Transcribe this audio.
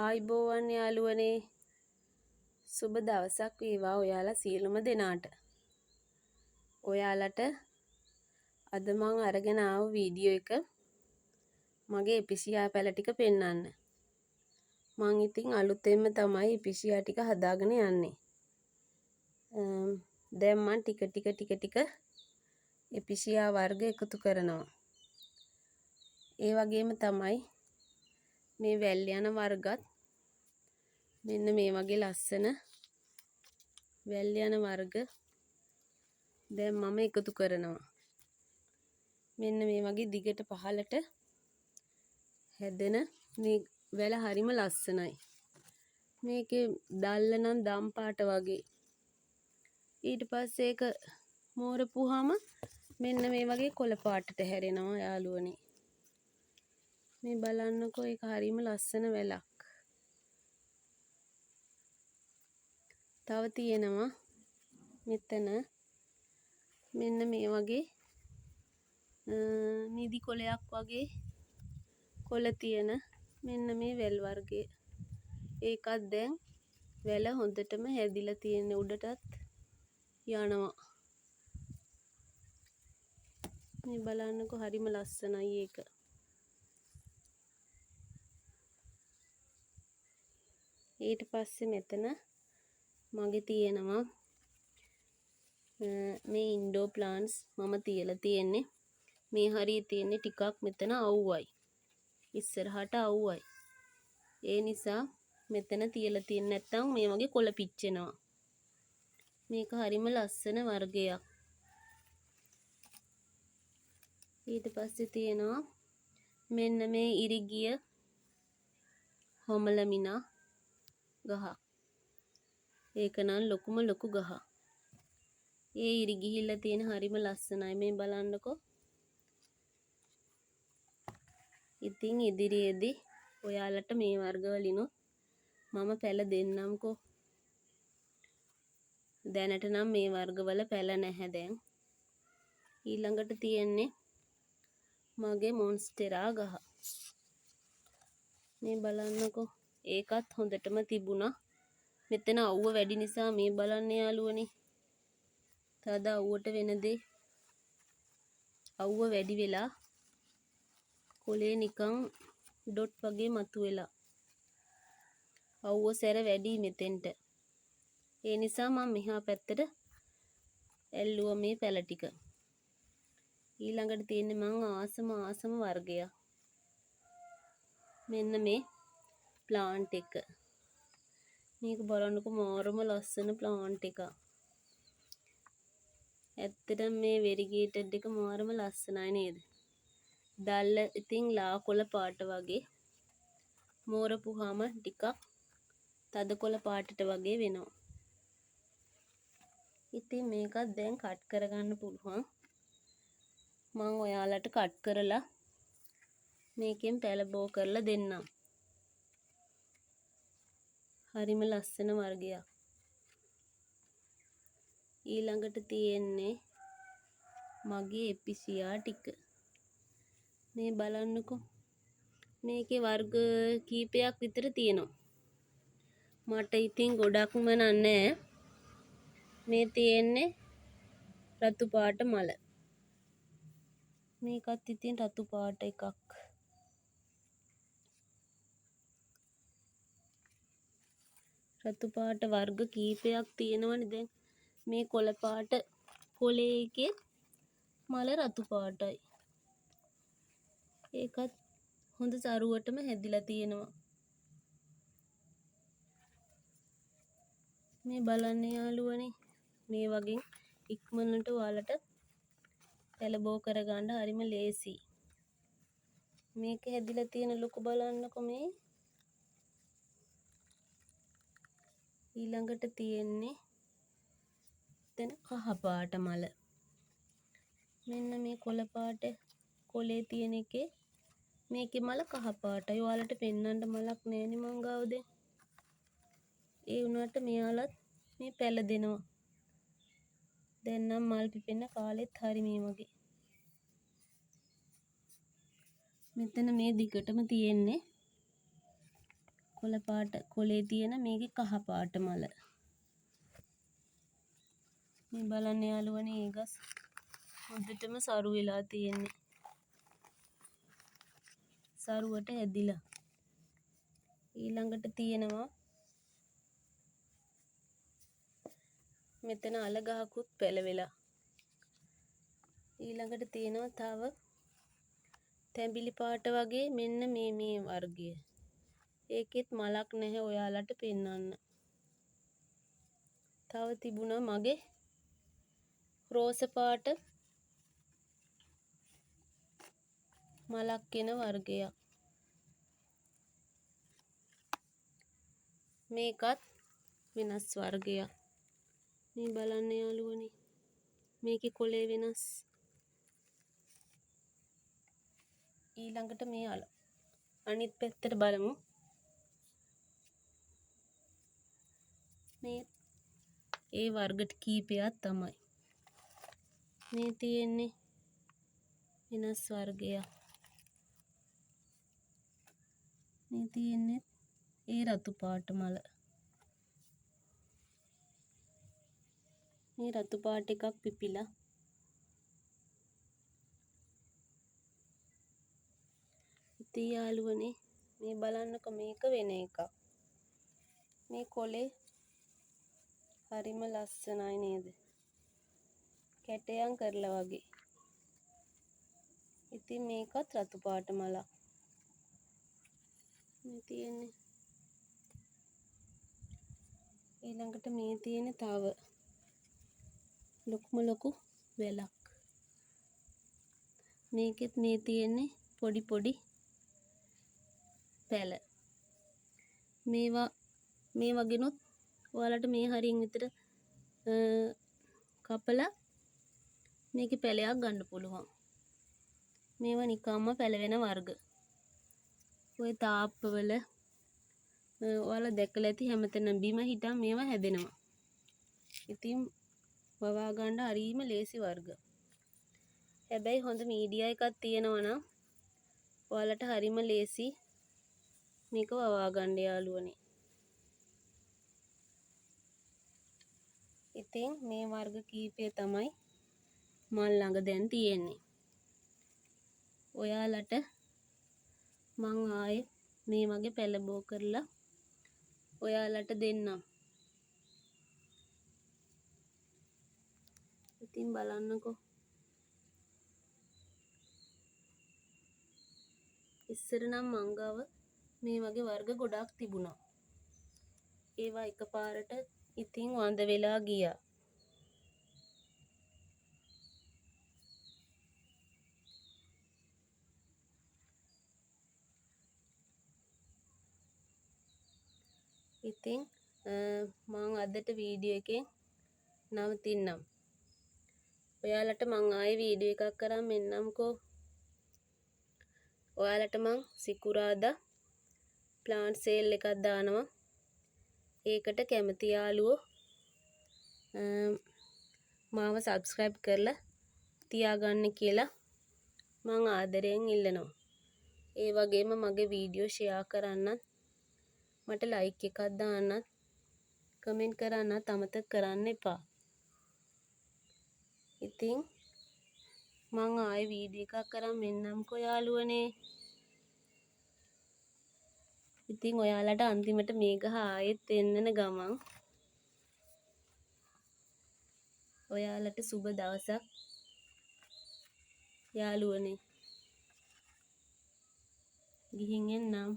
ආයිබෝවන් යාළුවනේ සුබ දවසක් වේවා ඔයාලා සියලුම දෙනාට. ඔයාලට අද මං අරගෙන ආව වීඩියෝ එක මගේ එපිසියා පැල ටික පෙන්වන්න. මං ඉතින් අලුතෙන්ම තමයි එපිසියා ටික හදාගෙන යන්නේ. දැන් මං ටික එපිසියා වර්ග එකතු කරනවා. ඒ වගේම තමයි මේ වැල් යන වර්ගත් මෙන්න මේ වගේ ලස්සන වැල් යන වර්ග දැන් මම එකතු කරනවා. මෙන්න මේ වගේ දිගට පහලට හැදෙන මේ වැල හරිම ලස්සනයි. මේකේ දැල්ල නම් දම් පාට වගේ. ඊට පස්සේ ඒක මෝරපුවාම මෙන්න මේ වගේ කොළ පාටට හැරෙනවා යාළුවනේ. මේ බලන්නකෝ ඒක හරිම ලස්සන වැලක්. තව තියෙනවා මෙතන මෙන්න මේ වගේ නිදි කොළයක් වගේ කොළ තියෙන මෙන්න මේ වැල් වර්ගය. ඒකත් දැන් වැල හොඳටම හැදිලා තියෙන උඩටත් යනවා. මේ බලන්නකෝ හරිම ලස්සනයි ඒක. ඊට පස්සේ මෙතන මගේ තියෙනවා මේ ඉන්ඩෝ ප්ලාන්ට්ස් මම තියලා තියෙන්නේ. මේ හරිය තියෙන්නේ ටිකක් මෙතන අවුවයි. ඉස්සරහට අවුවයි. ඒ නිසා මෙතන තියලා තියෙන්නේ නැත්නම් මේ වගේ කොළ පිච්චෙනවා. මේක හරිම ලස්සන වර්ගයක්. ඊට පස්සේ තියෙනවා මෙන්න මේ ඉරිගිය හොමලමිනා ගහ. ඒක නම් ලොකුම ලොකු ගහ. ඒ ඉරි ගිහිල්ලා තියෙන හරිම ලස්සනයි. මේ බලන්නකෝ. ඉතින් ඉදිරියේදී ඔයාලට මේ වර්ග වලිනුත් මම පැල දෙන්නම්කෝ. දැනට නම් මේ වර්ගවල පැල නැහැ දැන්. ඊළඟට තියෙන්නේ මගේ මොන්ස්ටෙරා ගහ. මේ බලන්නකෝ. ඒකත් හොඳටම තිබුණා. මෙතන අවුව වැඩි නිසා මේ බලන්න යාළුවනේ. තද අවුවට වෙන දේ අවුව වැඩි වෙලා කොලේ නිකන් ඩොට් වගේ මතුවෙලා. අවුව සැර වැඩි මෙතෙන්ට. ඒ නිසා මම මෙහා පැත්තට ඇල්ලුවා මේ පැල ටික. ඊළඟට තියෙන්නේ මං ආසම වර්ගයක්. මෙන්න මේ ප්ලාන්ට් එක. මේක බලන්නකෝ මාරම ලස්සන ප්ලාන්ට් එකක්. ඇත්තටම මේ වෙරිගේටඩ් එක මාරම ලස්සනයි නේද? දැල්ල ඉතින් ලා කොළ පාට වගේ. මෝරපුවාම ටිකක් තද කොළ පාටට වගේ වෙනවා. ඉතින් මේකත් දැන් කට් කරගන්න පුළුවන්. මම ඔයාලට කට් කරලා මේකෙන් පැල බෝ කරලා දෙන්නම්. හරිම ලස්සන වර්ගයක්. ඊළඟට තියෙන්නේ මගේ එපිසියා ටික. මේ බලන්නකෝ. මේකේ වර්ග කීපයක් විතර තියෙනවා. මට ඉතින් ගොඩක්ම නෑ. මේ තියෙන්නේ රතු පාට මල. මේකත් ඉතින් රතු පාට එකක්. රතු පාට වර්ග කීපයක් තියෙනවනේ දැන්. මේ කොළ පාට කොලේ එකේ මල රතු පාටයි. ඒකත් හොඳ සරුවටම හැදිලා තියෙනවා. මේ බලන්න යාළුවනේ. මේ වගේ ඉක්මනට ඔයාලට පැල බෝ කරගන්න හරිම ලේසි. මේක හැදිලා තියෙන ලොකු බලන්නකො මේ. ඊළඟට තියෙන්නේ එතන කහ පාට මල. මෙන්න මේ කොළ පාට කොලේ තියෙන එකේ මේකේ මල කහ පාටයි. ඔයාලට පෙන්වන්න මලක් නෑනේ මං ගාව දැන්. ඒ වුණාට මෙයාලත් මේ පැල දෙනවා. දැන් නම් මල් පිපෙන්න කාලෙත් හරි මේ වගේ. මෙතන මේ දිගටම තියෙන්නේ කොළ පාට කොලේ තියෙන මේකේ කහ පාට මල. මේ බලන්න යාළුවනේ ඒ ගස් හොඳටම සරු වෙලා තියෙන්නේ. සරුවට හැදිලා. ඊළඟට තියෙනවා මෙතන අල ගහකුත් පැලවෙලා. ඊළඟට තියෙනවා තව තැඹිලි පාට වගේ මෙන්න මේ වර්ගය. ඒකෙත් මලක් නැහැ ඔයාලට පෙන්වන්න. තව තිබුණා මගේ රෝස පාට මලක් එන වර්ගයක්. මේකත් වෙනස් වර්ගයක්. මේ බලන්න යාළුවනේ. මේකේ කොලේ වෙනස්. ඊළඟට මේ අනිත් පැත්තට බලමු. මේ ඒ වර්ග කීපයක් තමයි. මේ තියෙන්නේ වෙනස් වර්ගයක්. මේ තියෙන්නේ ඒ රතු පාට මල. මේ රතු පාට එකක් පිපිලා. ඉතින් යාළුවනේ මේ බලන්නකො මේක වෙන එකක්. මේ කොලේ හරිම ලස්සනයි නේද? කැටයම් කරලා වගේ. ඉතින් මේකත් රතු පාට මලක්. මේ තියෙන්නේ ඊළඟට මේ තියෙන්නේ තව ලොකුම ලොකු වෙලක්. මේකෙත් මේ තියෙන්නේ පොඩි පොඩි පැල. මේ වගේනොත් ඔයාලට මේ හරින් විතර කපලා මේකේ පැලයක් ගන්න පුළුවන්. මේවා නිකම්ම පැලවෙන වර්ග. ඔය තාප්පවල ඔයාලා දැකලා ඇති හැමතැනම බිම හිටන් මේවා හැදෙනවා. ඉතින් වවා ගන්න හරීම ලේසි වර්ග. හැබැයි හොඳ මීඩියා එකක් තියෙනවා නම් ඔයාලට හරිම ලේසි මේක වවා ගන්න යාළුවනේ. ඉතින් මේ වර්ග කීපය තමයි මල් ළඟ දැන් තියෙන්නේ. ඔයාලට මං ආයේ මේ වගේ පැලබෝ කරලා ඔයාලට දෙන්නම්. ඉතින් බලන්නකෝ. ඉස්සර නම් මං ගාව මේ වගේ වර්ග ගොඩක් තිබුණා. ඒවා එකපාරට ඉතින් වඳ වෙලා ගියා. ඉතින් මං අදට වීඩියෝ එකෙන් නවතින්නම්. ඔයාලට මං ආයේ වීඩියෝ එකක් කරන් මෙන්නම්කෝ. ඔයාලට මං සිකුරාදා ප්ලාන්ට් සේල් එකක් දානවා. ඒකට කැමති යාළුවෝ මාව සබ්ස්ක්‍රයිබ් කරලා තියාගන්න කියලා මං ආදරයෙන් ඉල්ලනවා. ඒ වගේම මගේ වීඩියෝ ෂෙයා කරන්නත් මට ලයික් එකක් දාන්නත් කමෙන්ට් කරන්නත් අමතක කරන්න එපා. ඉතින් මං ආයේ වීඩියෝ එකක් කරන් මෙන්නම්කෝ යාළුවනේ. ඉතින් ඔයාලට අන්තිමට මේ ගහ ආයෙත් එන්නන ගමන් ඔයාලට සුබ දවසක් යාළුවනේ. ගිහින් එන්නම්.